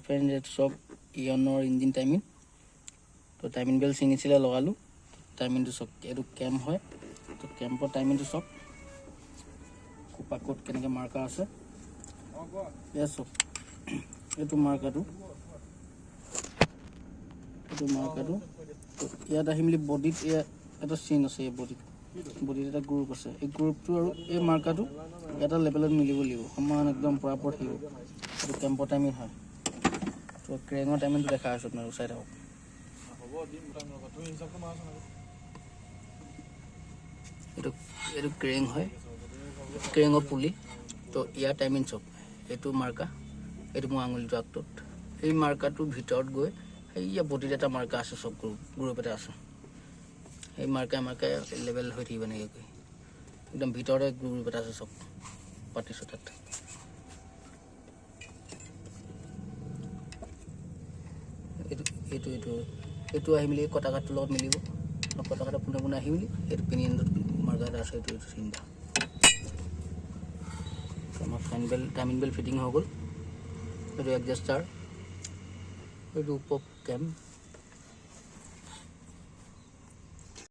friend এইটো চব ইয়নৰ engine timing তো টাইমিং বেল ছিঙিছিলে লগালোঁ টাইমিংটো চব এইটো কেম্প হয় তো কেম্পৰ টাইমিংটো চব কোপাকোট কেনেকৈ মাৰ্কা আছে এয়া চব এইটো মাৰ্কাটো তো ইয়াত আহি মেলি বডিত এয়া এটা চিন আছে এই বডিত এটা গ্ৰুপ আছে এই গ্ৰুপটো আৰু এই মাৰ্কাটো এটা লেভেলত মিলিব লাগিব সমান একদম পৰাপৰ থাকিব এইটো কেম্পৰ টাইমিং হয় তো ক্ৰেঙৰ টাইমিংটো দেখা আছোঁ আপোনালোক চাই থাকক এইটো ক্ৰেং হয় ক্ৰেঙৰ পুলি তো ইয়াৰ টাইমিং চব এইটো মাৰ্কা এইটো মোৰ আঙুলিটো আগটোত এই মাৰ্কাটোৰ ভিতৰত গৈ এইয়া বডিত এটা মাৰ্কা আছে চব গ্ৰুপ এটা আছে এই মাৰ্কাই লেভেল হৈ থাকিব এনেকৈ একদম ভিতৰতে গ্ৰুপ এটা আছে চব পাতিছোঁ তাত এইটো আহি মেলি কটা কাঠটোৰ লগত মিলিব কটা কাটা পোনে আহি মেলি এইটো পিনিয়নত মাৰ্কা এটা আছে এইটো চিন্তা আমাৰ ফেন বেল টাইমিং বেল ফিটিং হৈ গ'ল এইটো এডজাষ্টাৰ এইটো পপ কেম্প